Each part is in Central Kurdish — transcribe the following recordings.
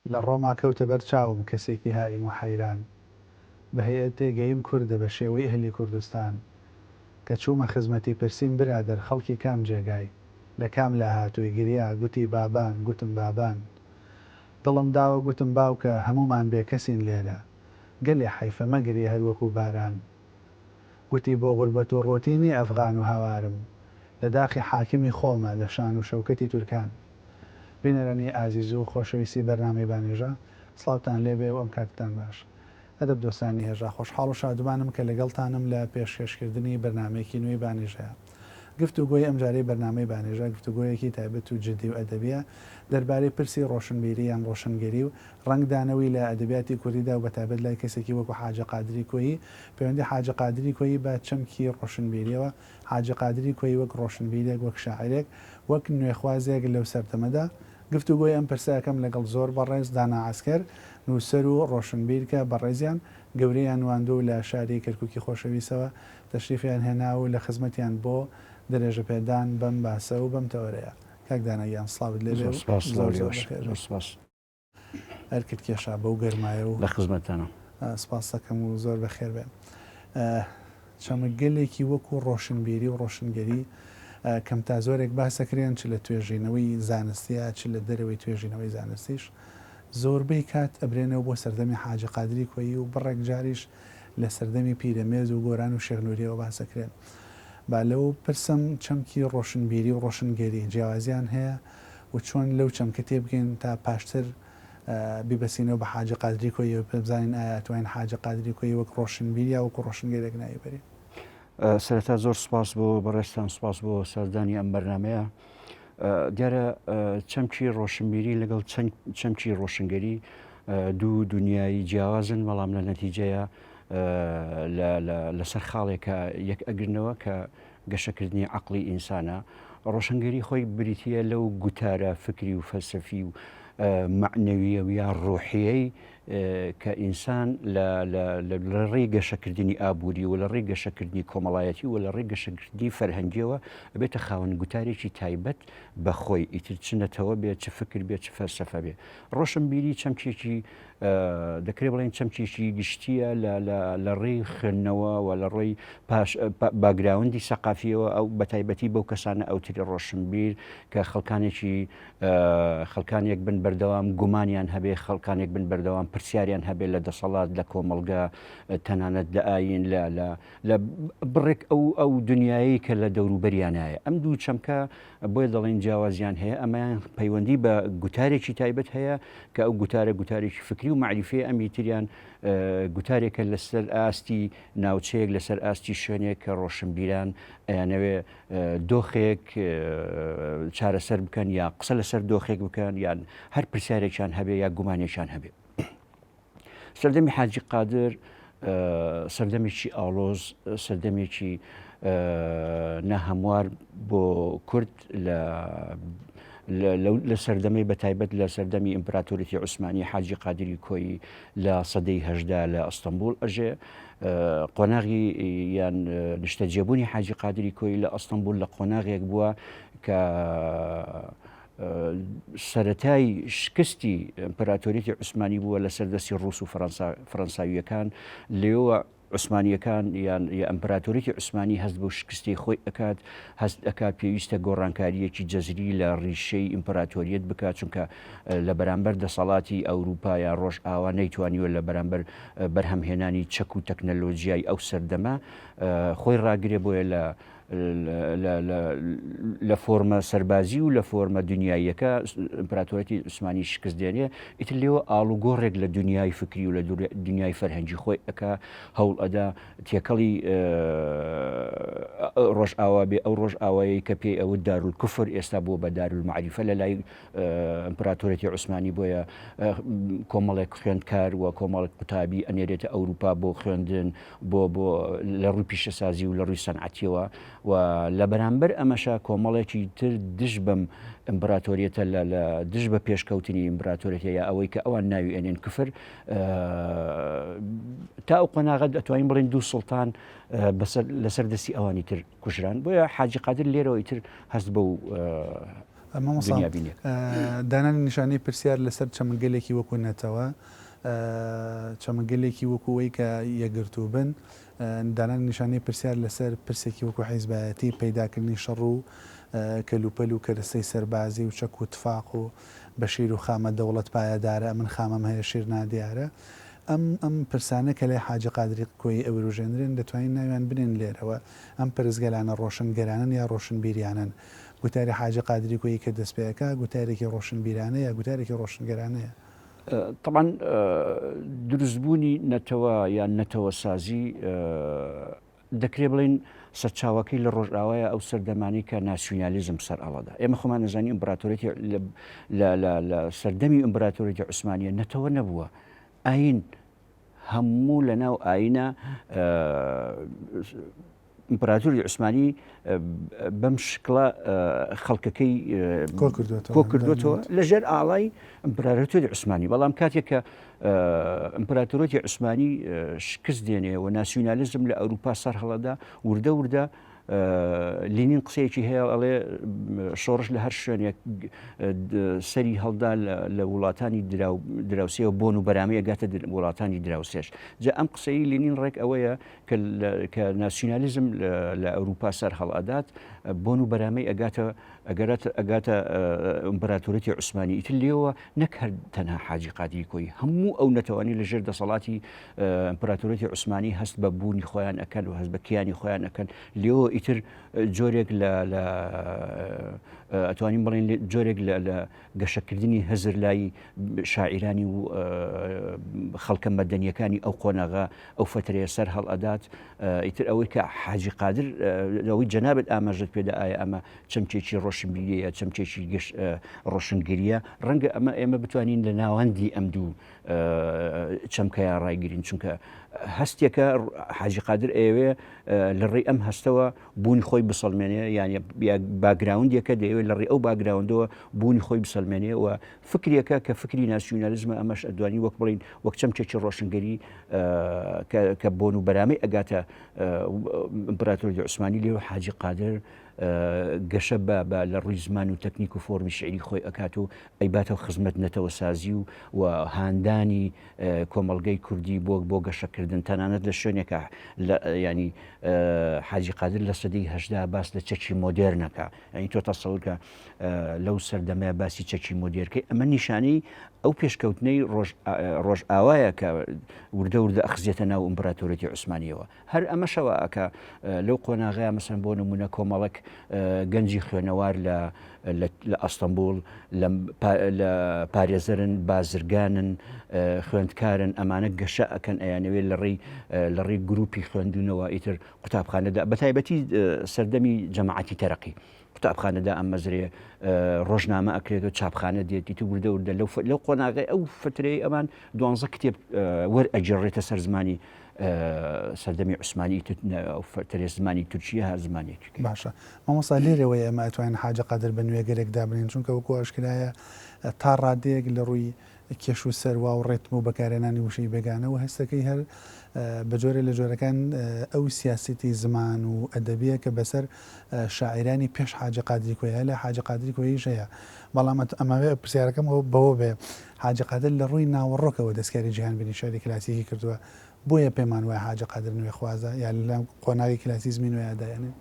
لە ڕۆما کەوتە بەر چاوم کەسێکی هایم و حەیران بە هەیە تێگەیم کووردە بە شێوەی ئەهلی کوردستان کە چوومە خزمەتی پرسییم برادەر خەڵکی کام جێگای لە کام لا هاتووی گریا گوتی بابان گوتم بابان دڵم داوە گوتم باوکە هەمومان بێ کەسین لێرە گەلێ حەیفە مەگری هەروەکو باران گوتی بۆ غوربەت و ڕۆتینی ئەفغان و هاوارم لە داخی حاکمی خۆمە لە شان و شەوکەتی تورکان بینەرانی ئازیز و خۆشەویستی بەرنامەی بانێژە سڵاوتان لێبێ و ئەم کاتتان باش ئەدەب دۆستانی هێژا خۆشحاڵ و شادومانم کە لەگەڵتانم لە پێشکەشکردنی بەرنمەیەکی نوێی بانێژەیە گفتوگۆی ئەم جارەی بەرنامەی بانێژە گفتوگۆیەکی تایبەت و جدی و ئەدەبیە دەربارەی پرسی ڕۆشنبیری یان ڕۆشنگەری و ڕنگدانەوەی لە ئەدەبیاتی کوردیدا و بەتابەت لای کەسێکی وەکو حاجە قادری کۆیی پەیوەندی حاجە قادری کۆیی بە چەمکی ڕۆشنبیریەوە حاجە قادری کۆیی وەک ڕۆشنبیرێک وەک شاعرێک وەک نوێخوازێک لەو سەردەمەدا گفتوگۆی ئەم پرسەکەم لەگەڵ زۆر بەڕێز دانا عسکەر نووسەر و ڕۆشنبیرکە بەڕێزیان گەورەیان واندو لە شاری کەرکووکی خۆشەویستەوە تەشریفیان هێنا و لە خزمەتیان بۆ درێژە پێدان بەم باسە و بەم تەوەرەیە کاک داناییان سڵاوت لێ هەرکرد کێشا بەو گەرمایە و لە خزمەتانە سپاس دەکەم و زۆر بەخێر بێن چەمەگەلێکی وەکو ڕۆشنبیری و ڕۆشنگەری کەم تا زۆرێک باسەکرێن چ لە توێژینەوەی زانستیە چ لە دەرەوەی توێژینەوەی زانستیش زۆربەی کات ئەبرێنەوە بۆ سەردەمی حاجە قادری کۆیی و بڕێک جاریش لە سەردەمی پیرەمێز و گۆران و شێخنووریەوە باسەکرێن با لەو پرسم چەمکی ڕۆشنبیری و ڕۆشنگەری جیاوازیان هەیە و چۆن لەو چەمکە تێ بگەین تا پاشتر بیبەسینەوە بە حاجە قادری کۆیی بزانین ئاياتوین حاجە قادری کۆیی وەک ڕۆشنبیری وەکو ڕۆشنگەرێک نایبەری سەرەتا زۆر سپاس بۆ بەڕێستان سپاس بۆ سەردانی ئەم بەرنمەیە دیارە چەمکی ڕۆشنبیری لەگەڵ چەمکی ڕۆشنگەری دوو دنیای جیاوازن بەڵام لە نەتیجەیە لەسەر خاڵێکە یەک ئەگرنەوە کە گەشەکردنی عقلی ئینسانە ڕۆشنگەری خۆی بریتە لەو گوتارە فکری و فەلسەفی و معنەویە و یا ڕۆحیەی کە ئینسان لە ڕێی گەشەکردنی ئابووری و لە ڕێی گەشەکردنی کۆمەڵایەتی و لە ڕێی گەشەکردنی فەرهەنگیەوە بێتە خاوەن گوتارێکی تایبەت بە خۆی ئیتر چنەتەوە بێت چ فکر بێت چ فەلسەفە بێ ڕۆشنبیری چەمکێکی دەکرێت بڵێن چەمکێکی گشتیە لە ڕێی خوێندنەوە و لە ڕێی باگراوندی سەقافیەوە ئەو بەتایبەتی بەو کەسانە ئەوتری ڕۆشنبیر کە خەڵکانێک بن بەردەوام گومانیان هەبێ خەڵکانێک بن بەردەوام پرسیاریان هەبێت لە دەسەڵات لە کۆمەلگا تەنانەت لە ئاین لە بڕێک ئەو دنیایی کە لە دەوروبەریانایە ئەم دوو چەمکە بۆیە دەڵێن جیاوازیان هەیە ئەمایان پەیوەندی بە گوتارێکی تایبەت هەیە کە ئەو گوتارێکی فکری و معریفی ئەمی تریان گوتارێکە لەسەر ئاستی ناوچەیەک لەسەر ئاستی شوێنێک کە ڕۆشنبیران ئەیانەوێ دۆخێک چارەسەر بکەن یا قسە لەسەر دۆخێک بکەن یان هەر پرسیارێکیان هەبێ یا گومانێکیان هەبێ سەردەمی حاجی قادر سەردەمێکی ئاڵۆز سەردەمێکی نەهەموار بۆ کورد لە سەردەمەی بەتایبەت لە سەردەمی ئیمپراتۆریەتی عوسمانی حاجی قادری کۆیی لە سەدەی هەژدا لە ئەستەمبول ئەژێ قۆناغی یان نیشتەجێبوونی حاجی قادری کۆیی لە ئەستەمبول لە قۆناغێک بووە کە سەرەتای شکستی ئیمپراتۆریەتی عوسمانی بووە لە سەردەستی ڕووس و فەرەنساویەکان لێوە عوسمانیەکان یان ئەمپراتۆریەتی عوسمانی هەست بۆ شکستی خۆی ئەکات هەست ئەکات پێویستە گۆڕانکاریەکی جەزری لە ڕیشەی ئیمپراتۆریەت بکات چونکە لە بەرامبەر دەسەڵاتی ئەوروپا یا ڕۆژ ئاوا نەیتوانیوە لە بەرامبەر بەرهەمهێنانی چەک و تەکنەلۆژیای ئەو سەردەمە خۆی ڕاگرێ بۆیە لە فۆرمە سەربازی و لە فۆرمە دنیاییەکە ئیمپراتۆریەتی عوسمانی شکست دێنێ ئیتر لێوە ئاڵوگۆڕێک لە دنیای فکری و لە دنیای فەرهەنگی خۆی ئەکا هەوڵ ئەدا تێکەڵی ڕۆژ ئاوا بێ ئەو ڕۆژ ئاوایی کە پێی ئەوە دارولکوفر ئێستا بۆ بە دارولمەعریفە لە لای ئیمپراتۆریەتی عوسمانی بۆیە کۆمەڵێک خوێندکار و کۆمەڵێک قوتابی ئەنێرێتە ئەوروپا بۆ خوێندن بۆ لە ڕووی پیشەسازی و لە ڕووی سەنعەتیەوە و لە بەرامبەر ئەمەشا کۆمەڵێکی تر دژ بەم ئیمپراتۆریەتە لە دژ بە پێشکەوتنی ئیمپراتۆریەتە یا ئەوەی کە ئەوان ناوی ئەنێن کوفر تا ئەو قۆناغەت ئەتوانین بڵێن دوو سوڵتان لەسەر دەستی ئەوانی تر کوژران بۆیە حاجی قادر لێرەوە ئیتر هەست بە دنیا بینێک دانانی نیشانەی پرسیار لەسەر چەمەگەلێکی وەکو نەتەوە چەمەگەلێکی وەکوەوەی کە یەگرتو بن دانانی نیشانەی پرسیار لەسەر پرسێکی وەکو حیزبایەتی پەیداکردنی شەڕ و کەلوپەل و کەرەستەی سەربازی و چەک و تفاق و بەشیر و خامە دەوڵەت پایەدارە من خامەم هەیە شیر نادیارە ئەم پرسانە کە لای حاجی قادری کۆی ئەوروژێنرێن دەتوانین ناویان بنێن لێرەوە ئەم پرزگەلانە ڕۆشنگەرانن یا ڕۆشنبیریانن گوتاری حاجی قادری کۆیی کە دەستپێکە گوتارێکی ڕۆشنبیرانە یا گوتارێکی ڕۆشنگەرانەیە طبعا دروستبوونی نەتەوە یان نەتەوە سازی دەکرێ بڵین سەرچاوەکەی لە ڕۆژئاوایە ئەو سەردەمانی کە ناسیۆنالیزم سەر ئەڵەدا ئێمە خۆمان نەزانی ئیمپراتۆریەتی لە سەردەمی ئیمپراتۆریەتی عوسمانیە نەتەوە نەبووە ئاین هەموو لە ناو ئاینە ئیمپراتۆری عوسمانی بەم شکڵە خەڵکەکەی کۆ کردوێتەوە لەژێر ئاڵای ئیمپراتۆری عوسمانی بەڵام کاتێک کە ئیمپراتۆریەتی عوسمانی شکست دێنێ و ناسیۆنالیزم لە ئەوروپا سەر هەڵەدا وردە وردە لینین قسەیەکی هەیە ئەڵێ شۆڕش لە هەر شوێنێک سەری هەڵدا لە وڵاتانی دراوسێەوە بۆن و بەرامەیە گاتە وڵاتانی دراوسێش جا ئەم قسەی لینین ڕێک ئەوەیە کە ناسیۆنالیزم لە ئەوروپا سەر هەڵئدات بۆن و بەرامەی ئەگاتە ئیمپراتۆریەتی عوسمانی ئیتر لێەوە نەک هەر تەنها حاجی قادری کۆی هەموو ئەو نەتەوانی لەژێر دەسەڵاتی ئیمپراتۆریەتی عوسمانی هەست بە بوونی خۆیان ئەکەن و هەست بە کیانی خۆیان ئەکەن لێەوە ئیتر جۆرێک لە ئەتوانین بڵین جۆرێک لە گەشەکردنی هەزر لای شاعیرانی و خەڵکە مەدەنیەکانی ئەو قۆناغا ئەو فترەیە سەر هەڵئەدات ئیتر ئەوەی کە حاجی قادر ئەوەی جەنابەت ئاماژەت پێدا ئایا ئەمە چەمچێکی ڕۆشنبیریە چەمچێکی ڕۆشنگریە ڕەنگە ئێمە بتوانین لە ناوەندی ئەم دوو چەمکەیان ڕایگرین چونکە هەستێکە حاجی قادر ئێوێ لە ڕێی ئەم هەستەوە بوونی خۆی بسەڵمێنێ یان باگراوندێکە دەیەوێت لە ڕێی ئەو باگراوندەوە بوونی خۆی بسەلمێنێ و فکرێکە کە فکری ناسیۆنالیزمە ئەمەش ئەدوانی وەک بڵین وەک چەمچێکی ڕۆشنگەری کە بۆن و بەرامەی ئەگاتە ئیمپراتۆری عوسمانی لێوە حاجی قادر گەشە بە لە ڕووی زمان و تەکنیک و فۆرمی شعری خۆی ئەکات و ئەیباتەوە خزمەت نەتەوە سازی و هاندانی کۆمەڵگەی کوردی بۆ گەشەکردن تەنانەت لە شوێنێکە ینی حاجی قادر لە سەدەی هەژدا باس لە چەکی مۆدێرنەکە ینی تۆ تەسەڵکە لەو سەردەمەیە باسی چەکی مۆدێرکەی ئەمە نیشانەی ئەو پێشکەوتنەی ڕۆژ ئاوایە کە وردە وردە ئەخزیێتە ناو ئیمپراتۆریەتی عوسمانیەوە هەر ئەمەشەوە ئەکە لەو قۆناغەیە مەسەن بۆ نمونە کۆمەڵک گەنجی خوێنەوار لە ئەستەمبول لە پارێزەرن بازرگانن خوێندکارن ئەمانە گەشە ئەکەن ئەیانەوێت لە ڕێی گروپی خوێندونەوە ئیتر قوتابخانەدا بەتایبەتی سەردەمی جەماعەتی تەرەقی قوتابخانەدا ئەم مەزرێ ڕۆژنامە ئەکرێت و چاپخانە دێتی تو وردە وردە لەو قۆناغی ئەو فترەی ئەمان 12 کتێب وەرئەجێڕێتە سەر زمانی سەردەمی عوسمانی فترێ زمانی تورکیە هەر زمانێکی باشە مامۆستا لێرەوەی ئەمە ئەتوانین حاجە قادر بە نوێگەرێک دابنین چونکە وەکو ئاشکرایە تا ڕادەیەک لە ڕووی کێش و سەروا و ڕێتم و بەکارێنانی وشەی بێگانەوە هەستەکەی هەر بە جۆرە لە جۆرەکان ئەو سیاسەتی زمان و ئەدەبیە کە بەسەر شاعرانی پێش حاجە قادری کۆیە لە حاجە قادری کۆیش هەیە بەڵام ئەماوێ پرسیارەکەم بەوە بێ حاجە قادر لە ڕووی ناوەڕۆکەوە دەستکاری جیهان بینی شاری کلاسیکی کردووە بۆیە پێمان وایە حاجە قادر نوێ خوازە یا لە قۆناغی کلاسیزمی نوێیادایانێن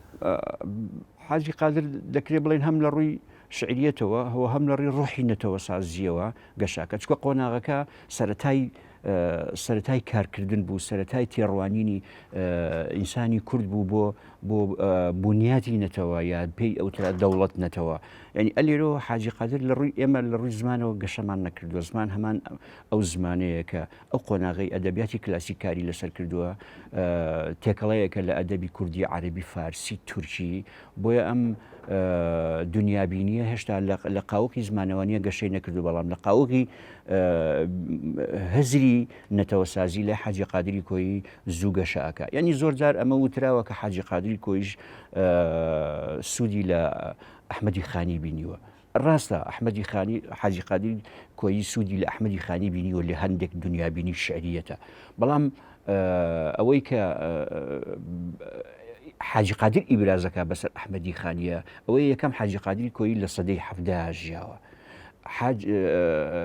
حاجی قادر دەکرێت بڵێن هەم لە ڕووی شعریەتەوە هەوە هەم لە ڕێی ڕۆحی نەتەوە سازیەوە گەشاکە چکە قۆناغەکە سەرەتای کارکردن بوو سەرەتای تێڕوانینی ئینسانی کورد بوو بۆ بنیاتی نەتەوە یا پێی ئەوترا دەوڵەت نەتەوە ینی ئەلێرەوە حاجی قادر لە ڕووی ئێمە لە ڕووی زمانەوە گەشەمان نەکردووە زمان هەمان ئەو زمانەیە کە ئەو قۆناغی ئەدەبیاتی کلاسیکاری لەسەر کردووە تێکەڵەیەکە لە ئەدەبی کوردی عەرەبی فارسی تورکی بۆیە ئەم دنیابینیە هێشتا لە قاوەکی زمانەوانیە گەشەی نەکردو بەڵام لە قاوەکی هەزری نەتەوە سازی لە حاجی قادری کۆیی زوو گەشەکە یعنی زۆر جار ئەمە وتراوە کە حاجی قادری کۆیش سوودی لە ئەحمەدی خانی بینیوە ڕاستە ئەحمەدی خانی حاجی قادری کۆیی سوودی لە ئەحمەدی خانی بینیوە لە هەندێک دنیابینی شعریەتە بەڵام ئەوەی کە حاجی قادر ئیبرازەکە بەسەر ئەحمەدی خانیە ئەوەی یەکەم حاجی قادری کۆی لە سەدەی حەفدا ژیاوە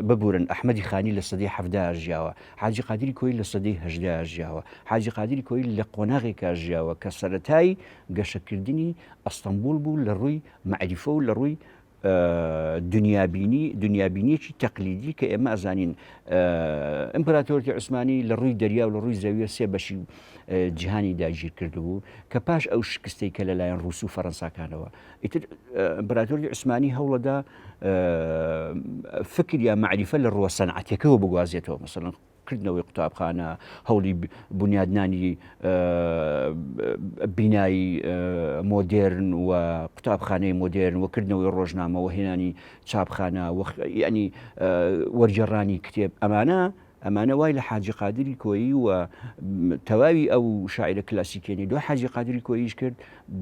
ببورن ئەحمەدی خانی لە سەدەی حەفدا ژیاوە حاجی قادری کۆی لە سەدەی هەژدا ژیاوە حاجی قادری کۆی لە قۆناغێکا ژیاوە کە سەرەتایی گەشەکردنی ئەستەمبول بوو لە ڕووی مەعریفە و لە ڕووی دنیابینیەکی تەقلیدی کە ئێمە ئەزانین ئیمپراتۆریەتی عوسمانی لە ڕووی دەریا و لە ڕووی زەویە سێ بەشی جیهانی داگیر کردبوو کە پاش ئەو شکستەی کە لەلایەن ڕووس و فەڕەنساکانەوە ئیتر ئیمپراتۆریەتی عوسمانی هەوڵەدا فکر یا معریفە لە ڕووە سەنعەتیەکەوە بگوازێتەوە مەسەڵەن کردنەوەی قوتابخانە هەوڵی بنیادنانی بینایی مۆدێرن و قوتابخانەی مۆدێرن وەکردنەوەی ڕۆژنامە و هێنانی چاپخانە ینی وەرجێڕانی کتێب ئەمانە وای لە حاجی قادری کۆیی و تەواوی ئەو شاعرە کلاسیکێنی دو حاجی قادری کۆییش کرد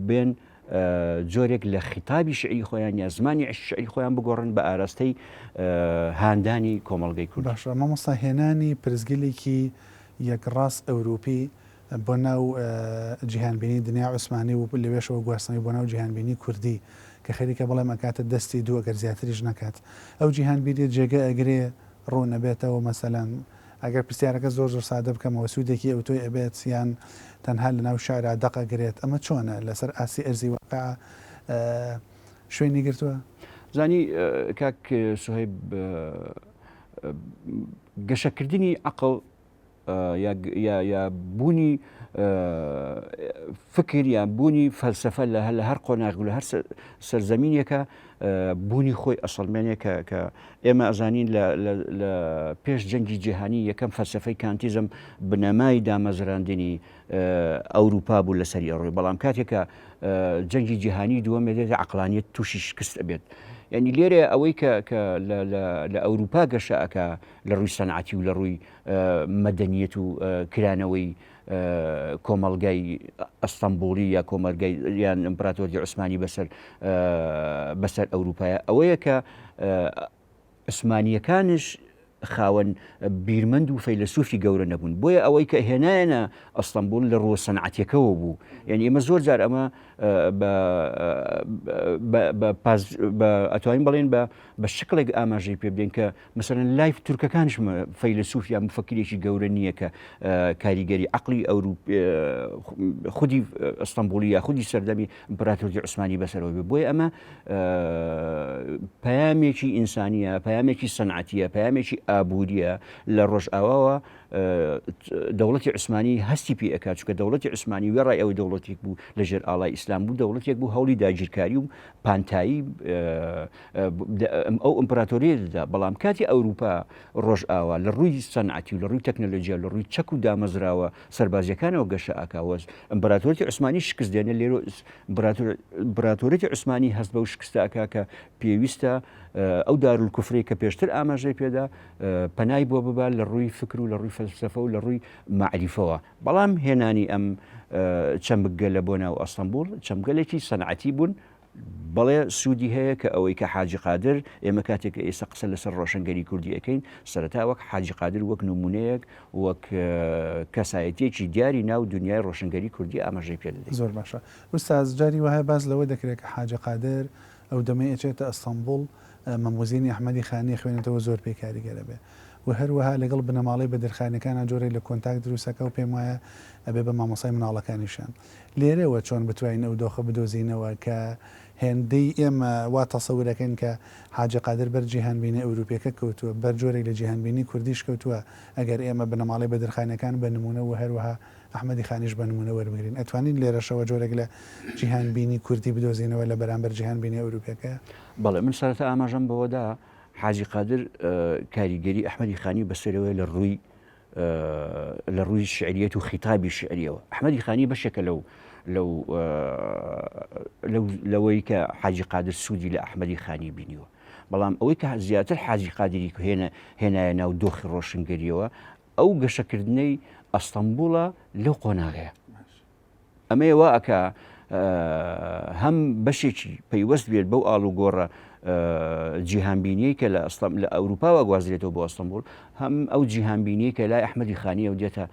بێن جۆرێک لە خیتابی شعری خۆیان یا زمانی شعری خۆیان بگۆڕن بە ئاراستەی هاندانی کۆمەڵگەی کورد. باشە مامۆستا هێنانی پرزگلێکی یەکڕاست ئەوروپی بۆ ناو جیهانبینی دنیا عوسمانی و لەوێشەوە گواستنەوەی بۆ ناو جیهانبینی کوردی کە خەریکە بەڵێ ئەکاتە دەستی دووە گەر زیاتریش نەکات ئەو جیهانبینی جێگە ئەگرێ ڕوو نەبێتەوە مەسەلەن ئەگەر پرسیارەکە زۆر سادە بکەمەوە سوودێکی ئەو تۆی ئەبێت یان تەنها لە ناو شارە دەقەگرێت ئەمە چۆنە لەسەر ئاسی ئەرزی واقع شوێنی گرتووە؟ زانی کاک سوهەیب گەشەکردنی عەقڵ یا بوونی فکر یا بوونی فەلسەفە لە هەر قۆناغ و لە هەر سەرزەمینێکە بوونی خۆی ئەسڵمێنێک کە ئێمە ئەزانین لە پێش جەنگی جیهانی یەکەم فەلسەفەی کانتیزم بنەمای دامەزراندنی ئەوروپا بوو لەسەری ئەڕۆی بەڵام کاتێکە جەنگی جیهانی دووەم دێتە عەقلانیەت تووشی شکست ئەبێت یعنی لێرە ئەوەی کە لە ئەوروپا گەشەکە لە ڕووی سەنعەتی و لە ڕووی مەدەنیەت و کرانەوەی کۆمەڵگای ئەستەمبوڵی یا کۆمەلگای یان ئیمپراتۆریەتی عوسمانی بەسەر ئەوروپایە ئەوەیە کە عوسمانیەکانش خاوەن بیرمەند و فەیلسوفی گەورە نەبوون بۆیە ئەوەی کە هێنایەنە ئەستەمبول لە ڕووە سەنعەتیەکەوە بوو یعنی ئێمە زۆر جار ئەمە ئەتوانین بڵێن بە شکلێک ئاماژەی پێ بدەین کە مەسەڵەن لایف تورکەکانش فەیلسوف یا مفەکرێکی گەورە نییە کە کاریگەری عەقڵی خودی ئەستەمبولی یا خودی سەردەمی ئیمپراتۆریەتی عوسمانی بەسەرەوە بێ بۆیە ئەمە پەیامێکی ئینسانیە پەیامێکی سەنعەتیە پەیامێکی ئابووریە لە ڕۆژئاواوە دەوڵەتی عوسمانی هەستی پێ ئەکات چونکە دەوڵەتی عوسمانی وێڕای ئەوەی دەوڵەتێک بوو لەژێر ئاڵای ئیسلام بوو دەوڵەتێک بوو هەوڵی داگیرکاری و پانتایی ئەو ئیمپراتۆریەتدا بەڵام کاتی ئەوروپا ڕۆژئاوا لە ڕووی سەنعەتی و لە ڕووی تەکنۆلۆژیا لە ڕووی چەک و دامەزراوە سەربازیەکانەوە گەشە ئاکاوە ئیمپراتۆریەتی عوسمانی شکست دێنە لێرە ئیمپراتۆریەتی عوسمانی هەست بەو شکستە ئەکا کە پێویستە ئەو دارولکوفرەی کە پێشتر ئاماژەی پێدا پەنای بۆ ببا لە ڕووی فکر و لە ڕووی فەلسەفە و لە ڕووی معریفەوە بەڵام هێنانی ئەم چەمگە لە بۆ ناو ئەستەمبول چەمگەلێکی سەنعەتی بوون بەڵێ سوودی هەیە کە ئەوەی کە حاجی قادر ئێمە کاتێک ئێستا قسە لەسەر ڕۆشنگەری کوردی ئەەکەین سەرەتا وەک حاجی قادر وەک نمونەیەک وەک کەسایەتیەکی دیاری ناو دنیای ڕۆشنگەری کوردی ئاماژەی پێ دەدەین. زۆر باشە ئوستاز جاری وایە باز لەوە دەکرێت کە حاجی قادر ئەو دەمەی ئەچێتە ئەستەمبول مەموزینی ئەحمەدی خانی خوێنێتەوە زۆر پێی کاریگەرە بێ و هەروەها لەگەڵ بنەماڵی بەدرخانەکانە جۆرێک لە کۆنتاکت دروستەکە و پێم وایە ئەبێ بە مامۆسای مناڵەکانیشان لێرەوە چۆن بتوانین ئەو دۆخە بدۆزینەوە کە هێندەی ئێمە وا تەسەورەکەن کە حاجی قادر بەر جیهانبینی ئەوروپیەکە کەوتووە بەر جۆرێک لە جیهانبینی کوردیش کەوتووە ئەگەر ئێمە بنەماڵی بەدرخانەکان بە نمونە و هەروەها ئەحمەدی خانیش بە نمونە وەربگرین ئەتوانین لێرەشەوە جۆرێک لە جیهانبینی کوردی بدۆزینەوە لە بەرامبەر جیهانبینی ئەوروپیەکە. بەڵێ من سەرەتا ئاماژەم بەوەدا حاجی قادر کاریگەری ئەحمەدی خانی بەسەرەوەی لە ڕووی شعریەت و خیتابی شعریەوە ئەحمەدی خانی بەشێکە لەوەی کە حاجی قادر سوودی لە ئەحمەدی خانی بینیوە بەڵام ئەوەی کە زیاتر حاجی قادری هێنایە ناو دۆخی ڕۆشنگەریەوە ئەو گەشەکردنەی ئەستەمبوڵە لەو قۆناغەیە ئەمەیە وا ئەکا هەم بەشێکی پەیوەست بێت بەو ئاڵوگۆڕە جیهانبینیەی کە لە ئەوروپاوە گوازرێتەوە بۆ ئەستەمبول هەم ئەو جیهانبینیەی کە لای ئەحمەدی خانیە و دێتە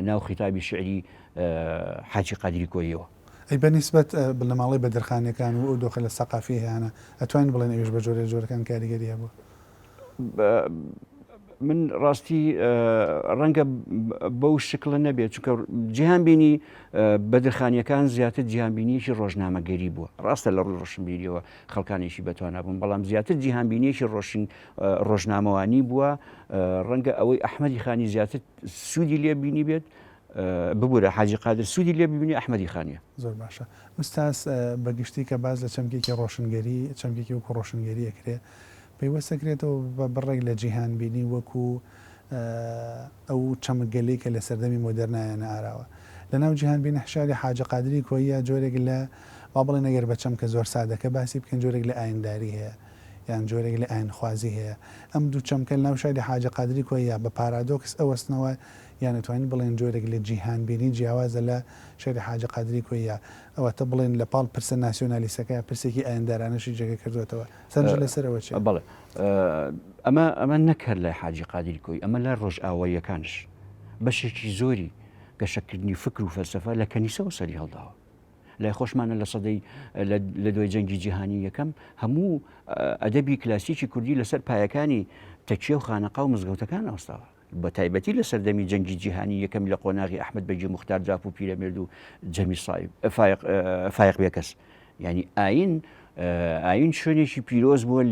ناو خیتابی شعری حاجی قادری کۆیەوە. بنسبة بالماڵی بەدرخانەکان و دۆخە لە سەقافی هیانە ئەتوانین بڵێن ئەوش بە جۆرەکان کاریگەریە بوو. من ڕاستی ڕەنگە بەو شکلە نەبێت چونکە جیهانبینی بەدرخانیەکان زیاتر جیهانبینیەکی ڕۆژنامەگەری بووە. ڕاستە لە ڕووی ڕۆشنبیریەوە خەڵکانێکی بەتوانە بوون، بەڵام زیاتر جیهانبینیەکی ڕۆژنامەوانی بووە. ڕەنگە ئەوەی ئەحمەدی خانی زیاتر سوودی لێ بینی بێت ببوورە حاجی قادر سوودی لێ ببینی ئەحمەدی خانیە. زۆر باشە. ئوستاس بەگشتی کە باز لە چەمکێکی ڕۆشنگەری چەمکێکی وەکو ڕۆشنگەری ئەکرێ پەیوەستەکرێتەوە بە بڕێک لە جیهانبینی وەکو ئەو چەمگەلەی کە لە سەردەمی مۆدەرنایانە ئاراوە. لە ناو جیهانبینی حشاری حاجە قادری کۆیە جۆرێک لە با بڵێن ئەگەر بە چەمکە زۆر سادەکە باسی بکەن جۆرێک لە ئاینداری هەیە یان جۆرێک لە ئاینخوازی هەیە. ئەم دوو چەمکە ناو شاری حاجە قادری کۆیە بە پارادۆکس ئەوەستنەوە یان نتوانین بڵێن جۆرێک لە جیهانبینی جیاوازە لە شاری حاجە قادری کۆیە ئەوەتە بڵێن لە پاڵ پرسە ناسیۆنالیستەکە پرسێکی ئایندارانەشی جێگە کردوێتەوە سەرنج لەسەرەوە چێ بڵێ ئەمە نەکرد لە حاجی قادری کۆی ئەمە لە ڕۆژئاواییەکانش بەشێکی زۆری گەشەکردنی فکر و فەلسەفە لە کەنیسەوە سەری هەڵداوە. لای خۆشمانە لە سەدەی لە دوای جەنگی جیهانی یەکەم هەموو ئەدەبی کلاسیکی کوردی لەسەر پایەکانی تەکیە و خانەقا و مزگەوتەکان ئەوستاوە بە تایبەتی لە سەردەمی جەنگی جیهانی یەکەم لە قۆناغی ئەحمەد بەیجی موختار جاپ و پیرەمێرد و جەمی فایق بێکەس ینی ئاین شوێنێکی پیرۆز بووە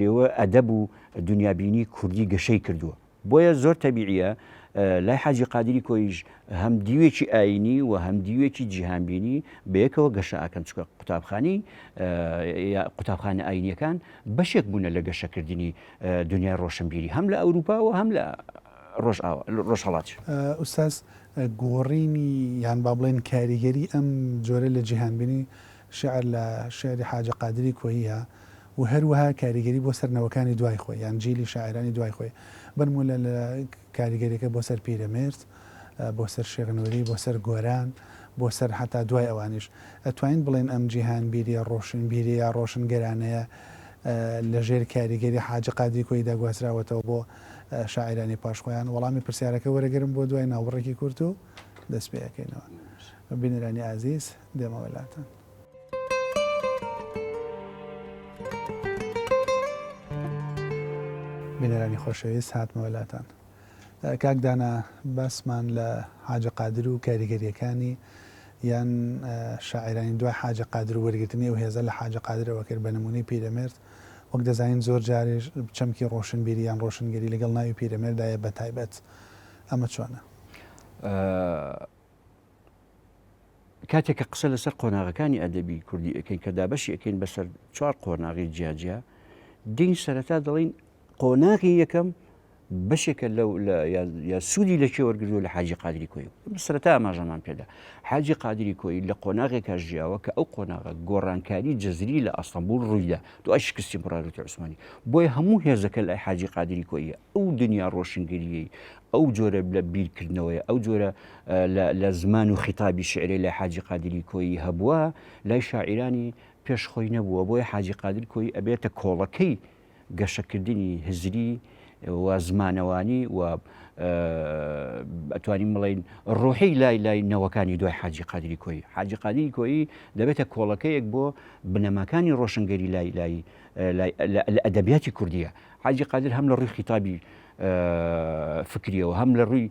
لێوە ئەدەب و دنیابینی کوردی گەشەی کردووە. بۆیە زۆر تەبیعیە لای حاجی قادری کۆیش هەم دیوێکی ئاینی و هەم دیوێکی جیهانبینی بەیەکەوە گەشە ئاکەن چکە قوتابخانە ئاینیەکان بەشێک بوونە لە گەشەکردنی دنیای ڕۆشنبیری هەم لە ئەوروپاوە هەم لە ڕۆژهەڵات. ئوستاز گۆڕینی یان با بڵێن کاریگەری ئەم جۆرە لە جیهانبینی شعر لە شعری حاجە قادری کۆیە و هەروەها کاریگەری بۆ سەرنەوەکانی دوای خۆی یان جیلی شاعرانی دوای خۆی بنمو لە کاریگەریەکە بۆ سەر پیرەمێرد بۆ سەر شێغنووری بۆ سەر گۆران بۆ سەر حتا دوای ئەوانیش ئەتوانین بڵێن ئەم جیهانبیریە ڕۆشنبیری یا ڕۆشنگەرانەیە لە ژێر کاریگەری حاجە قادری کۆی داگوازراوەتەوە بۆ شاعرانی پاشخۆیان. وەڵامی پرسیارەکە وەرەگرم بۆ دوای ناوڕێکی کورت و دەست پێەکەینەوە. بینەرانی ئازیز دێمەوەلاتن. بینەرانی خۆشەویست هاتمەوەلاتان. کاکدانا باسمان لە حاجە قادر و کاریگەریەکانی یان شاعرانی دوای حاجە قادر و وەرگرتنی و هێزە لە حاجە قادرەوە کرد بە نمونەی پیرەمێرد وەک دەزانین زۆر جارێش چەمکی ڕۆشنبیری یان ڕۆشنگەری لەگەڵ ناوی پیرەمێردایە بە تایبەت ئەمە چۆنە؟ کاتێککە قسە لەسەر قۆناغەکانی ئەدەبی کوردی ئەەکەین کە دابەشی ئەەکەین بەسەر 4 قۆناغی جیاجیا دین سەرەتا دەڵین قۆناغی یەکەم بەشێکە یا سوودی لە کێ وەرگردووە لە حاجی قادری کۆی سەرەتا ئاماژەمان پێدا حاجی قادری کۆی لە قۆناغێکا ژیاوە کە ئەو قۆناغە گۆڕانکاری جەزری لە ئەستەمبول ڕوویدا دوای شکستی ئیمپێراتۆری عوسمانی بۆیە هەموو هێزەکە لای حاجی قادری کۆیە ئەو دنیا ڕۆشنگەریەی ئەو جۆرە لە بیرکردنەوەی ئەو جۆرە لە زمان و خیتابی شعرەی لای حاجی قادری کۆی هەبووە لای شاعیرانی پێشخۆی نەبووە بۆیە حاجی قادری کۆی ئەبێتە کۆڵەکەی گەشەکردنی هزری و زمانەوانی و ئەتوانین بڵین ڕۆحی لای نەوەکانی دوای حاجی قادری کۆی. حاجی قادری کۆی دەبێتە کۆڵەکەیەک بۆ بنەماکانی ڕۆشنگەری لای ئەدەبیاتی کوردیە. حاجی قادر هەم لە ڕووی خیتابی فکریەوە هەم لە ڕووی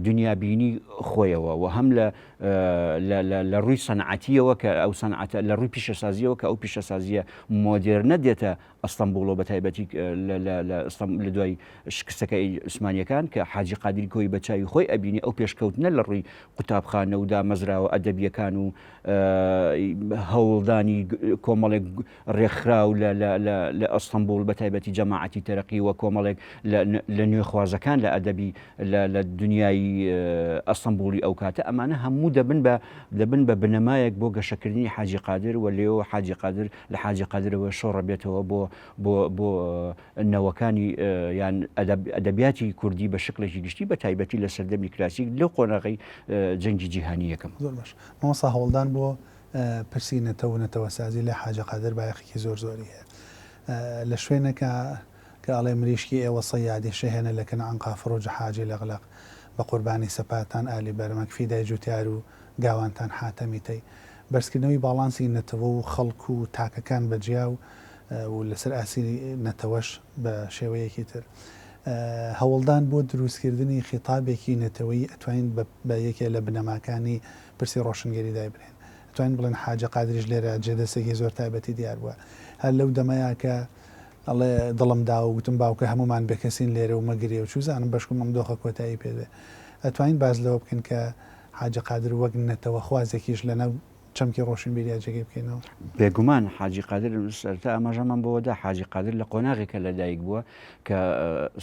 دنیابینی خۆیەوە و هەم لە ڕووی سەنعەتیەوە کە ئەو سەنعەتە لە ڕووی پیشەسازیەوە کە ئەو پیشەسازیە مۆدێرنە دێتە ئەستەمبوڵەوە بە تایبەتی لە دوای شکستەکەی عوسمانیەکان کە حاجی قادری کۆی بە چاوی خۆی ئەبینی ئەو پێشکەوتنە لە ڕووی قوتابخانە و دامەزراوە ئەدەبیەکان و هەوڵدانی کۆمەڵێک ڕێکخراو لە ئەستەمبوڵ بە تایبەتی جەماعەتی تەرەقی وە کۆمەڵێک لە نوێخوازەکان لە ئەدەبی لە دنیای ئەستەمبوڵی ئەو کاتە ئەمانە هەموو دەبن بە بنەمایەک بۆ گەشەکردنی حاجی قادر و لێەوە حاجی قادر لە حاجی قادرەوە شۆڕە بێتەوە بۆ نەوەکانی یان ئەدەبیاتی کوردی بە شکلێکی گشتی بە تایبەتی لە سەردەمی کلاسیک لەو قۆناغی جەنگی جیهانی یەکەم. زۆر باش مامۆستا هەوڵدان بۆ پرسیینەتەوە نەتەوەسازی لە حاجە قادر بایەخێکی زۆر زۆری هەیە لە شوێنەکە کە ئەڵێ مریشکی ئێوە سەیادی شەهێنە لە کەنعان قافڕۆ جەحاجی لەغلق بە قوربانی سەپاتان ئالی بەرمەک فیدای جوتیار و گاوانتان حاتەمیتەی بەرزکردنەوەی باڵانسی نەتەوە و خەڵک و تاکەکان بەجیا و لەسەر ئاسی نەتەوەش بە شێوەیەکی تر هەوڵدان بۆ دروستکردنی خیتابێکی نەتەوەی ئەتوانین بە یەکێ لە بنەماکانی پرسی ڕۆشنگەری دایبرێن ئەتوانین بڵێن حاجە قادریش لێرە جێدەسێکی زۆر تایبەتی دیار بووە هەر لەو دەمەیە کە ئەڵێ دڵم دا و گوتم باوکە هەمومان بکەسین لێرە و مەگرێ و چوزانم بەشکم ئەم دۆخە کۆتایی پێدێ ئەتوانین باز لەوە بکەن کە حاجە قادر وەک نەتەوە خوازێکیش لەناو چەمکی ڕۆشنبیری جێگەی بکەینەوە بێگومان حاجی قادر سەرتا ئاماژەمان بۆوەدا حاجی قادر لە قۆناغێکە لەدایک بووە کە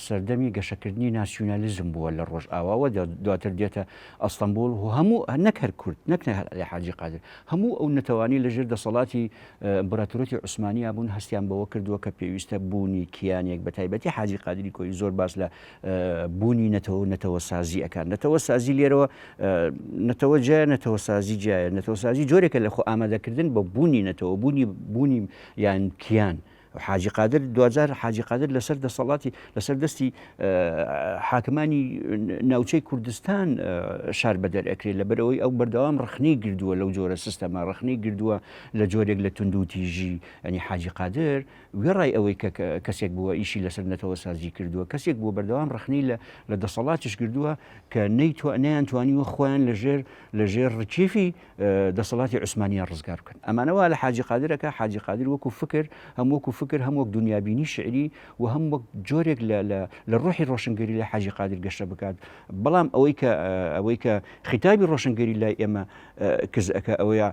سەردەمی گەشەکردنی ناسیۆنالیزم بووە لە ڕۆژ ئاواوە دواتر دێتە ئەستەمبول و هەموو نەک هەر کورد نەک لە حاجی قادر هەموو ئەو نەتەوانی لەژێر دەسەڵاتی ئیمپراتۆریەتی عوسمانیا بوون هەستیان بەوە کردووە کە پێویستە بوونی کیانێک بە تایبەتی حاجی قادری کۆی زۆر باس لە بوونی نەتەوە سازی ئەکان نەتەوە سازی لێرەوە نەتەوە جایە نەتەوە سازی جایە نەتەوە سازی جۆرێکە لە خۆ ئامادەکردن بە بوونی نەتەوە بوونی یان کیان حاجی قادر 2000 حاجی قادر لەسەر دەسەڵاتی لەسەر دەستی حاکمانی ناوچەی کوردستان شار بەدەر ئەکرێت لەبەرەوەی ئەو بەردەوام ڕخنی گردووە لەو جۆرە سیستەما ڕخنی گردووە لە جۆرێک لە تونند و تیژی ئەنی حاجی قادر وێڕای ئەوەی کە کەسێک بووە ئیشی لەسەر نەتەوە سازی کردووە کەسێک بووە بەردەوام ڕخنی لە دەسەڵاتیش کردووە کە نەیانتوانیوە خۆیان لەژێر ڕکیفی دەسەڵاتی عوسمانیان ڕزگار بکەن ئەمانەوە لە حاجی قادرەکە حاجی قادر وەکو فکر هەموو فکر هەم وەک دنیابینی شعری و هەم وەک جۆرێک لە ڕۆحی ڕۆشنگەری لە حاجی قادر گەشتە بکات بەڵام ئەوەی کە خیتابی ڕۆشنگەری لای ئێمە کزەکە ئەوەیە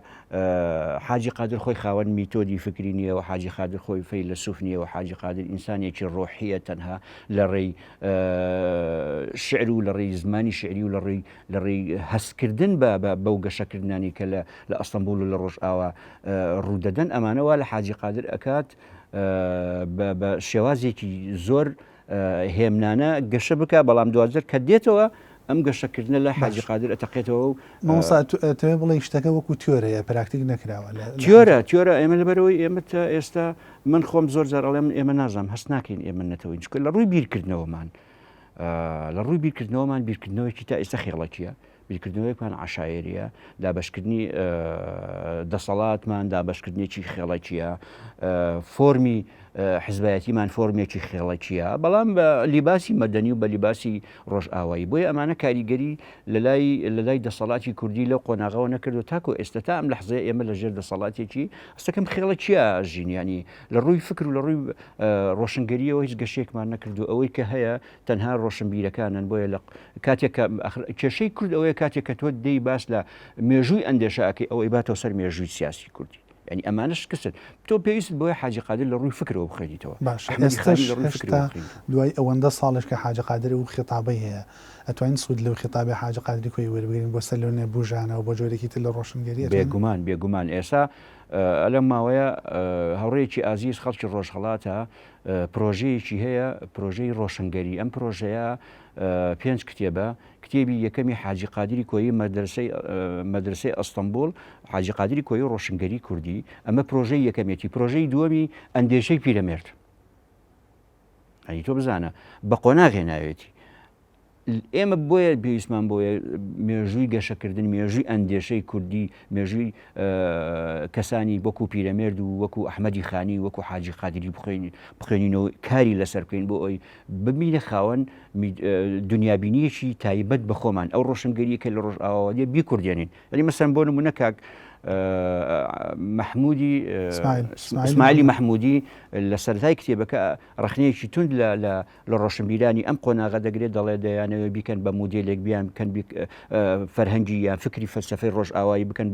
حاجی قادر خۆی خاوەن میتۆدی فکری نییە و حاجی قادر خۆی فەیلسوف نییە و حاجی قادر ئینسانێکی ڕۆحیە تەنها لە ڕێی شعر و لە ڕێی زمانی شعری و لە ڕێی هەستکردن بەو گەشەکردانی کە لە ئەستەمبول و لە ڕۆژئاوا ڕوودەدەن ئەمانەوە لە حاجی قادر ئەکات بە شێوازێکی زۆر هێمنانە گەشە بکە بەڵام دوازر کە دێتەوە ئەم گەشەکردنە لە حاجی قادر ئەتەقێتەوە و مامۆستا بڵێ شتەکە وەکو تیۆرەیە پراکتیک نەکراوە تیۆرە ئێمە لەبەرەوەی ئێمە ئێستا من خۆم زۆر جار ئەڵێم ئێمە نازانم هەست ناکەین ئێمە نەتەوەی چکە لە ڕووی بیرکردنەوەمان لە ڕووی بیرکردنەوەمان بیرکردنەوەیکی تا ئێستا خێڵەکیە بیرکردنەوەیمان عشاعریە دابشکردنی دەسەڵاتمان دابشکردنیێکی خێڵەکیە فۆرمی حزبایەتیمان فۆرمێکی خێڵەکیە بەڵام بە لیباسی مەدەنی و بە لیباسی ڕۆژئاوایی بۆیە ئەمانە کاریگەری لە لای دەسەڵاتی کوردی لەو قۆناغەوە نەکردو تاکو ئێستا تا ئەم لەحزەیە ئێمە لە ژێر دەسەڵاتێکی ئەستەکەم خێڵەکیە ژینیانی لە ڕووی فکر و لە ڕووی ڕۆشنگەریەوە هیچ گەشێکمان نەکردو ئەوەی کە هەیە تەنها ڕۆشنبیرەکانن بۆیە لە کاتێک کێشەی کورد ئەوەیە کاتێک کە تۆ دەی باس لە مێژووی ئەندێشەکەی ئەوەی باتەوە سەر مێژووی سیاسی کوردی ینی ئەمانش کەسن تۆ پێویست بۆیە حاجی قادر لە ڕووی فکرەوە بخەیتەوە باش دوای ئەوەندە ساڵش کە حاجە قادر و خیتابەی هەیە ئەتوانین سوود لەو خیتابی حاجە قادری کۆی وەربگرین بۆ سەلۆنێ بژانەوە بۆ جۆرێکی تر لە ڕۆشنگەری بێگومان ئێستا لەم ماوەیە هەوڕێکی ئازیز خەڵکی ڕۆژهەڵاتە پرۆژەیەکی هەیە پرۆژەی ڕۆشنگەری ئەم پرۆژەیە 5 کتێبە کتێبی یەکەمی حاجی قادری کۆیی مەدرسەی ئەستەمبول حاجی قادری کۆیی ڕۆشنگەری کوردی ئەمە پرۆژەی یەکەمێتی پرۆژەی دووەمی ئەندێشەی پیرەمێرد ئەنی تۆ بزانە بە قۆناغێ ناوێتی ئێمە بۆیە پێویستمان بۆیە مێژووی گەشەکردن مێژووی ئەندێشەی کوردی مێژووی کەسانی وەکو پیرەمێرد و وەکو ئەحمەدی خانی وەکو حاجی قادری بخوێنینەوە کاری لەسەر بکەین بۆ ئەوی ببینە خاوەن دنیابینیەکی تایبەت بە خۆمان ئەو ڕۆشنگەریەکە لە ڕۆژئاوا دێ بیکوردێنین ئەنی مەسەن بۆ نمونە کاک محمودی اسماعیلی محمودی لە سەرەتای کتێبەکە ڕخنەیەکی تند لە ڕۆشنبیرانی ئەم قۆناغە دەگرێت دەڵێ دەیانەوە بیکەن بە مودێلێک بیان بکەن فەرهەنگی یان فکری فەلسەفەی ڕۆژئاوایی بکەن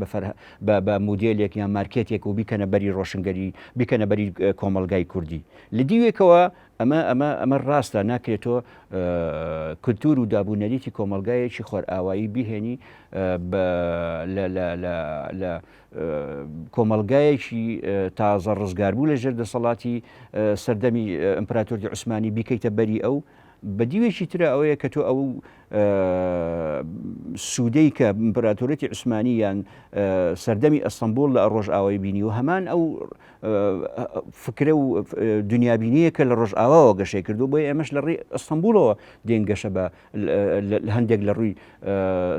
بە مودێلێک یان مارکێتێک و بیکەنە بەری ڕۆشنگەری بیکەنە بەری کۆمەلگای کوردی لە دیوێکەوە ئەمە ڕاستە ناکرێتەوە کولتور و دابوونەریتی کۆمەلگایەکی خۆرئاوایی بیهێنی لە کۆمەلگایەکی تازە ڕزگار بوو لە ژێر دەسەڵاتی سەردەمی ئیمپراتۆری عوسمانی بیکەیتە بەری ئەو بەدیوێکی ترە ئەوەیە کە تۆ ئەو سوودەی کە ئیمپراتۆریەتی عوسمانییان سەردەمی ئەستەمبول لە ڕۆژئاوای بینی و هەمان ئەو فکرە و دنیابینیە کە لە ڕۆژئاواوە گەشەی کردو بۆ ئێمەش لە ڕێی ئەستەمبولەوە دێن گەشە بە هەندێک لە ڕووی